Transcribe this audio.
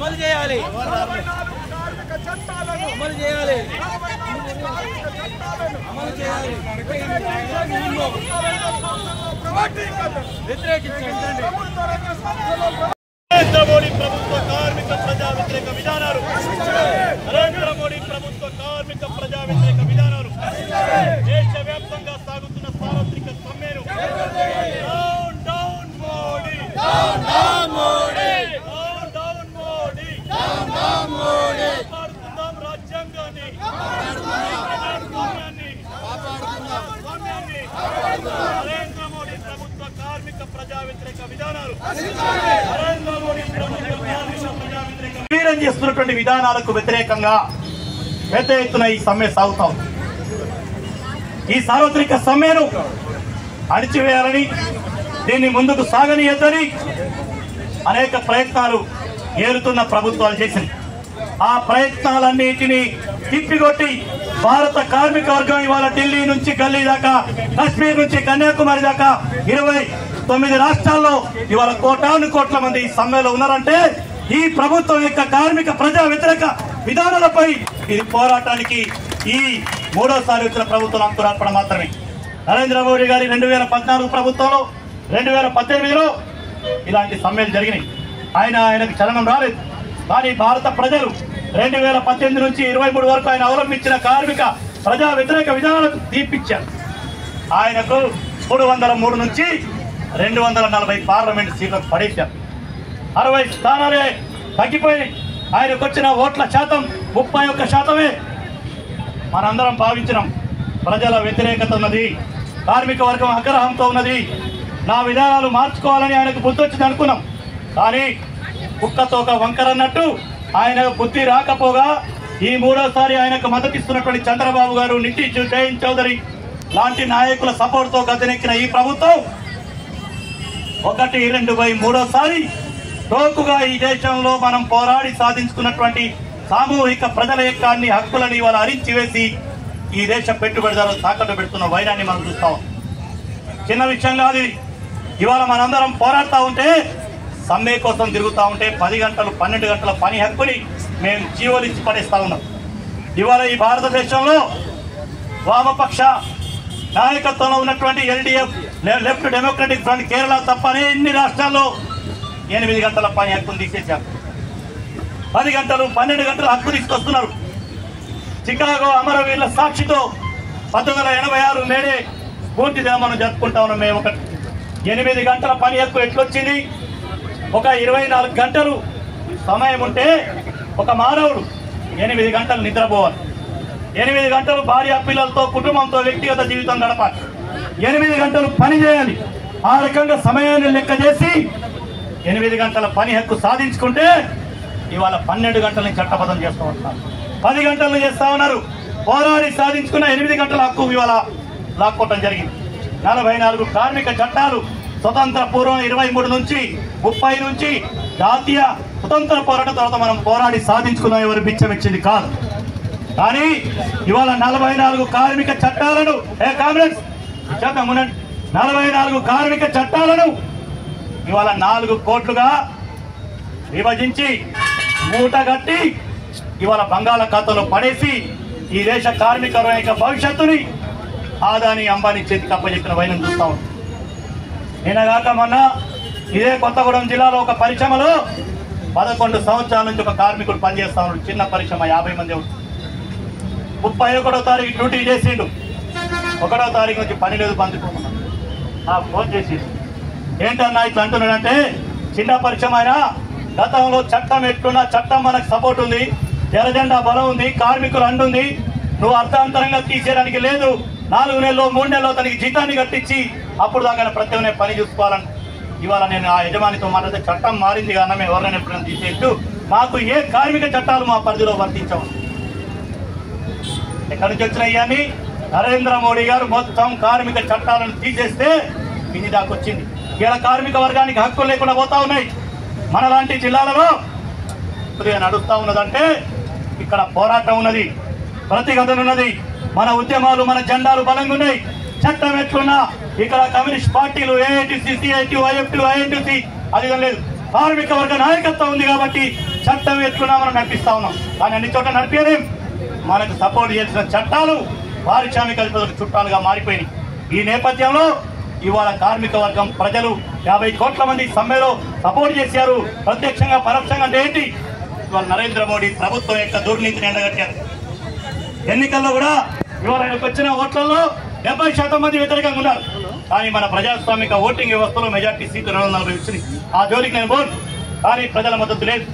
అమలు చేయాలి అమలు చేయాలి అమలు చేయాలి వ్యతిరేకించండి నరేంద్ర మోడీ ప్రభుత్వ కార్మిక ప్రజా వ్యతిరేక విధానాలు నరేంద్ర మోడీ ప్రభుత్వ కార్మిక ప్రజా వ్యతిరేక విధానాలు దేశవ్యాప్తంగా సాగుతున్న సార్వత్రిక సమ్మెను down down Modi down down Modi down down Modi down down Modi కాపాడుకుందాం రాజ్యాంగాన్ని నరేంద్ర మోడీ ప్రభుత్వ కార్మిక ప్రజా వ్యతిరేక విధానాలు నరేంద్ర మోడీ ప్రభుత్వ కార్మిక ప్రజా వ్యతిరేక వీరం చేస్తున్నటువంటి విధానాలకు వ్యతిరేకంగా పెద్ద ఎత్తున ఈ సమ్మె సాగుతాం. ఈ సార్వత్రిక సమ్మెను అణిచివేయాలని దీన్ని ముందుకు సాగనీయద్దని అనేక ప్రయత్నాలు ఏరుతున్న ప్రభుత్వాలు చేసింది. ఆ ప్రయత్నాలన్నిటినీ తిప్పికొట్టి భారత కార్మిక వర్గం ఇవాళ ఢిల్లీ నుంచి గల్లీ దాకా, కాశ్మీర్ నుంచి కన్యాకుమారి దాకా 29 రాష్ట్రాల్లో ఇవాళ కోటాను కోట్ల మంది ఈ సమ్మెలో ఉన్నారంటే ఈ ప్రభుత్వం యొక్క కార్మిక ప్రజా వ్యతిరేక విధానాలపై ఇది పోరాటానికి ఈ మూడోసారి వచ్చిన ప్రభుత్వం అంకురార్పణ మాత్రమే. నరేంద్ర మోడీ గారి 2014 ప్రభుత్వంలో 2018లో ఇలాంటి సమ్మెలు జరిగినాయి. ఆయనకు చలనం రాలేదు. కానీ భారత ప్రజలు 2018 నుంచి 23 వరకు ఆయన అవలంబించిన కార్మిక ప్రజా వ్యతిరేక విధానాలకు తీర్పిచ్చారు. ఆయనకు 303 నుంచి 240 పార్లమెంట్ సీట్లకు పడేశారు. 60 స్థానాలే తగ్గిపోయి ఆయనకు వచ్చిన ఓట్ల శాతం 31%. మనందరం భావించినాం ప్రజల వ్యతిరేకత ఉన్నది, కార్మిక వర్గం ఆగ్రహంతో ఉన్నది, నా విధానాలు మార్చుకోవాలని ఆయనకు బుద్ధి వచ్చింది అనుకున్నాం. కానీ కుక్కతో ఒక వంకరన్నట్టు ఆయన బుద్ధి రాకపోగా ఈ మూడోసారి ఆయనకు మద్దతిస్తున్నటువంటి చంద్రబాబు గారు, నిట్టి జయంత్ చౌదరి లాంటి నాయకుల సపోర్ట్తో గద్దెనెక్కిన ఈ ప్రభుత్వం 1-2 టోకుగా ఈ దేశంలో మనం పోరాడి సాధించుకున్నటువంటి సామూహిక ప్రజల యొక్క అన్ని హక్కులను ఇవాళ అరించివేసి ఈ దేశ పెట్టుబడిదారులు తాకట్టు పెడుతున్న వైరాన్ని మనం చూస్తాం. చిన్న విషయం కాదు. ఇవాళ మనందరం పోరాడుతూ ఉంటే, సమ్మె కోసం తిరుగుతూ ఉంటే 10 గంటలు 12 గంటల పని హక్కుని మేము జీవోలిచ్చి పడేస్తూ ఉన్నాం. ఇవాళ ఈ భారతదేశంలో వామపక్ష నాయకత్వంలో ఉన్నటువంటి LDF left democratic front Kerala తప్పనే ఇన్ని రాష్ట్రాల్లో 8 గంటల పని హక్కును తీసేశారు. 10 గంటలు 12 గంటల హక్కు తీసుకొస్తున్నారు. చికాగో అమరవీరుల సాక్షితో 1986 మేడే పూర్తి మనం జరుపుకుంటా ఉన్నాం. మేము 8 గంటల పని హక్కు ఎట్లొచ్చింది? ఒక 24 గంటలు సమయం ఉంటే ఒక మానవుడు 8 గంటలు నిద్రపోవాలి, 8 గంటలు భార్య పిల్లలతో కుటుంబంతో వ్యక్తిగత జీవితం గడపాలి, 8 గంటలు పని చేయాలి. ఆ రకంగా సమయాన్ని లెక్క చేసి 8 గంటల పని హక్కు సాధించుకుంటే ఇవాళ 12 గంటలని చట్టబద్ధం చేస్తూ ఉంటున్నారు. 10 గంటలు చేస్తా ఉన్నారు. పోరాడి సాధించుకున్న 8 గంటల హక్కు ఇవాళ లాక్కోవటం జరిగింది. 44 కార్మిక చట్టాలు స్వతంత్ర పూర్వం 23 నుంచి 30 నుంచి జాతీయ స్వతంత్ర పోరాటం తర్వాత మనం పోరాడి సాధించుకున్న ఎవరు బిచ్చమిచ్చింది కాదు. కానీ ఇవాళ 44 కార్మిక చట్టాలను 44 కార్మిక చట్టాలను ఇవాళ 4 కోట్లుగా విభజించి మూటగట్టి ఇవాళ బంగాళాఖాతంలో పడేసి ఈ దేశ కార్మిక యొక్క భవిష్యత్తుని ఆదాని అంబానీ చేతికి అప్పచెప్పిన వైనం చూస్తా ఉన్నాం. నిన్నగాక మొన్న ఇదే కొత్తగూడెం జిల్లాలో ఒక పరిశ్రమలో 11 సంవత్సరాల నుంచి ఒక కార్మికుడు పనిచేస్తా ఉన్నాడు. చిన్న పరిశ్రమ, 50 మంది. 31వ తారీఖు డ్యూటీ చేసిండు. 1వ తారీఖు నుంచి పని లేదు, బందుకున్నాడు. నాకు ఫోన్ చేసిండు, ఏంటన్నా ఇట్లా అంటున్నాడంటే, చిన్న పరిశ్రమ అయినా గతంలో చట్టం ఎట్లున్నా చట్టం మనకు సపోర్ట్ ఉంది, ఎర్రజెండా బలం ఉంది, కార్మికులు అండుంది, నువ్వు అర్థాంతరంగా తీసేయడానికి లేదు. 4 నెలలు 3 నెలలు తనకి జీతాన్ని కట్టించి అప్పుడు దాకా ప్రత్యేకమైన పని చూసుకోవాలని ఇవాళ నేను ఆ యజమానితో మాట్లాడితే చట్టం మారింది కన్నా మేము ఎవరైనా ఎప్పుడైనా తీసేయచ్చు, మాకు ఏ కార్మిక చట్టాలు మా పరిధిలో వర్తించవు. ఎక్కడి నుంచి వచ్చినాయి అని నరేంద్ర మోడీ గారు మొత్తం కార్మిక చట్టాలను తీసేస్తే ఇది దాకా వచ్చింది. ఇలా కార్మిక వర్గానికి హక్కులు లేకుండా పోతా ఉన్నాయి. మనలాంటి జిల్లాలలో కొద్దిగా నడుస్తూ ఉన్నదంటే ఇక్కడ పోరాటం ఉన్నది, ప్రతిఘటన ఉన్నది, మన ఉద్యమాలు మన జెండాలు బలంగా ఉన్నాయి. చట్టం ఎట్లున్నా ఇక్కడ కమ్యూనిస్ట్ పార్టీలు ఏఐటీసీ, సిఐటి, ఐఎఫ్టీ, ఐఎన్టీసీ అది లేదు. కార్మిక వర్గ నాయకత్వం ఉంది కాబట్టి చట్టం ఎట్లున్నా మనం నడిపిస్తా ఉన్నాం. కానీ అన్ని చోట్ల నడిపేదేం మనకు సపోర్ట్ చేసిన చట్టాలు పారిశ్రామిక అధిపతులకు చుట్టాలుగా మారిపోయినాయి. ఈ నేపథ్యంలో ఇవాళ కార్మిక వర్గం ప్రజలు 50 కోట్ల మంది సమ్మెలో సపోర్ట్ చేశారు. ప్రత్యక్షంగా పరోక్షంగా అంటే ఏంటి? ఇవాళ నరేంద్ర మోడీ ప్రభుత్వం యొక్క దుర్నీతిని ఎండగట్టారు. ఎన్నికల్లో కూడా ఇవాళ ఆయనకు వచ్చిన ఓట్లలో 70% మంది వ్యతిరేకంగా ఉన్నారు. కానీ మన ప్రజాస్వామిక ఓటింగ్ వ్యవస్థలో మెజార్టీ సీట్లు 240 వచ్చింది. ఆ జోలికి నేను పోను, కానీ ప్రజల మద్దతు లేదు.